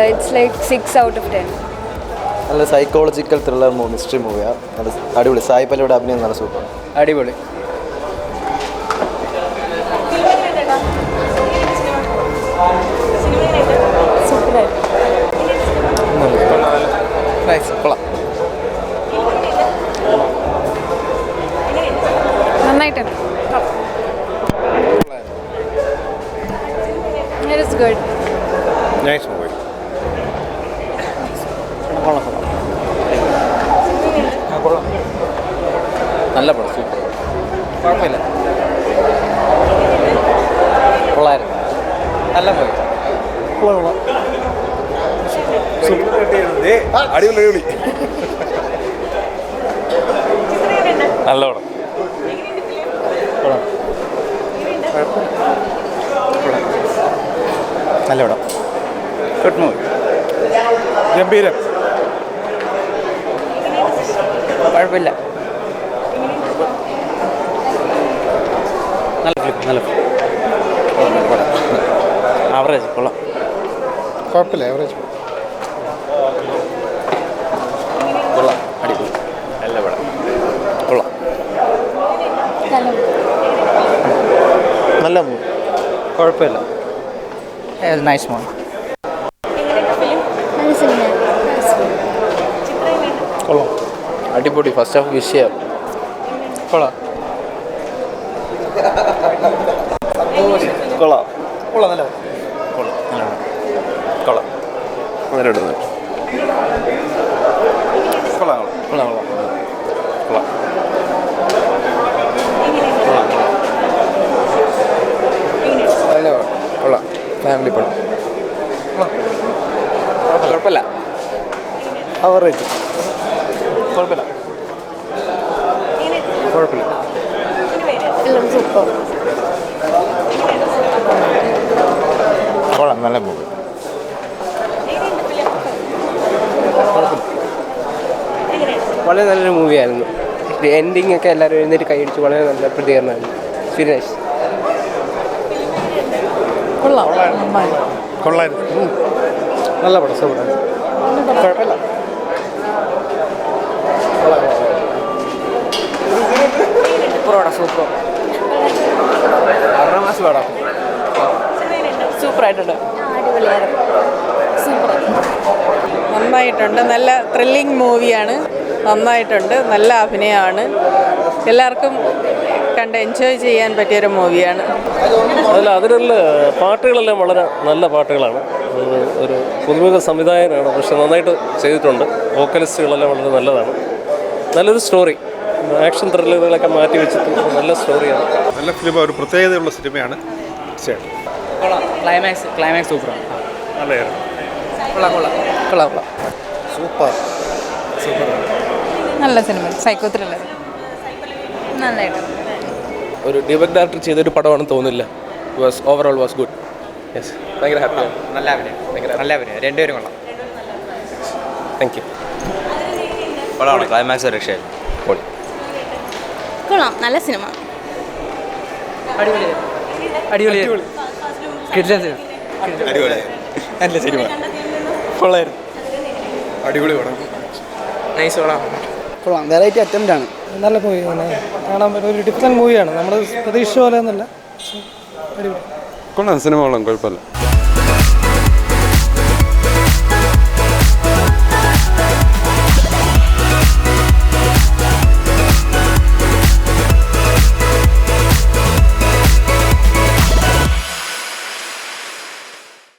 It's like 6 out of 10. നല്ല psychological thriller movie, mystery മൂവിയാണ്. നല്ല അടിപൊളി. സായി പല്ലവിയുടെ അഭിനയം നല്ല സൂപ്പർ. അടിപൊളി. നന്നായിട്ടുണ്ട്. It is good. Nice movie. നല്ല പടം, സൂപ്പർ. കുഴപ്പമില്ല, കൊള്ളായിരുന്നു. നല്ല മൂവി. അടിപൊളി. നല്ല പടം. നല്ല പടം. Good movie. ഗംഭീരം. കുഴപ്പമില്ല. നല്ല ഫിലിം, നല്ല ഫിലിം. ആവറേജ്, കൊള്ളാം. കുഴപ്പമില്ല, ആവറേജ്. കൊള്ളാം, അടിപൊളി. നല്ല പടം, കൊള്ളാം. നല്ല മൂവി. കുഴപ്പമില്ല. Nice movie. കൊള്ളാം, അടിപൊളി. ഫസ്റ്റ് ഹാഫ് വിഷയം. കൊള്ളാം, കൊള്ളാം, കൊള്ളാം. നല്ല കൊള്ളാം, നല്ല കൊള്ളാം. നല്ല ഇടുന്നു. കൊള്ളാം, കൊള്ളാം, കൊള്ളാം, കൊള്ളാം. നല്ല പടം. കൊള്ളാം. ഫാമിലി പടം. കുഴപ്പമില്ല. ആവറേജ്. കുഴപ്പമില്ല, കുഴപ്പമില്ല. എല്ലാം സൂപ്പർ. കൊള്ളാം, നല്ല മൂവി. വളരെ നല്ലൊരു മൂവിയായിരുന്നു. എൻഡിങ് ഒക്കെ എല്ലാവരും എഴുന്നേറ്റ് കൈയടിച്ച് വളരെ നല്ല പ്രതികരണമായിരുന്നു. ഫിനിഷ് കൊള്ളായിരുന്നു. നല്ല പടം, സൂപ്പർ. കുഴപ്പമില്ല. സൂപ്പർ. 6 മാസം പടം. സൂപ്പറായിട്ടുണ്ട്. നന്നായിട്ടുണ്ട്. നല്ല ത്രില്ലിംഗ് മൂവിയാണ്. നന്നായിട്ടുണ്ട്. നല്ല അഭിനയമാണ്. എല്ലാവർക്കും കണ്ട് എൻജോയ് ചെയ്യാൻ പറ്റിയൊരു മൂവിയാണ്. അതിലുള്ള പാട്ടുകളെല്ലാം വളരെ നല്ല പാട്ടുകളാണ്. ഒരു പുതുമുഖ സംവിധായകനാണ്, പക്ഷെ നന്നായിട്ട് ചെയ്തിട്ടുണ്ട്. വോക്കലിസ്റ്റുകളെല്ലാം വളരെ നല്ലതാണ്. നല്ലൊരു സ്റ്റോറി, ആക്ഷൻ ത്രില്ലുകളൊക്കെ മാറ്റി വെച്ചിട്ട് നല്ല സ്റ്റോറിയാണ്. നല്ല ഫിലിം, ഒരു പ്രത്യേകതയുള്ള സിനിമയാണ്. ക്ലൈമാക്സ് സൂപ്പറാണ്. നല്ലതായിരുന്നു. സൂപ്പർ. നല്ല സിനിമ, സൈക്കോ ത്രില്ലർ. നന്നായിട്ടുണ്ട്. ഒരു ഡിബക് ഡയറക്ടർ ചെയ്തൊരു പടമാണെന്ന് തോന്നുന്നില്ല. Overall was good. യെസ്, ഭയങ്കര ഹാപ്പിയാണ്. നല്ല അഭിനയം, നല്ല അഭിനയം. രണ്ടുപേരും കൊള്ളാം. Thank you. കൊള്ളാം. ക്ലൈമാക്സ് രക്ഷയായി. കൊള്ളാം. നല്ല സിനിമ. അടിപൊളി. നല്ല സിനിമ. കൊള്ളായിരുന്നു. അടിപൊളി പടം. നൈസ് പടം. കൊള്ളാം. വെറൈറ്റി അറ്റംപ്റ്റ് ആണ്. നല്ല മൂവി, കാണാൻ പറ്റുന്ന ഒരു ഡിഫറെൻറ്റ് മൂവിയാണ്. നമ്മൾ പ്രതീക്ഷിച്ച പോലെ ഒന്നുമല്ല. കൊള്ളാം, സിനിമ കൊള്ളാം, കുഴപ്പമില്ല.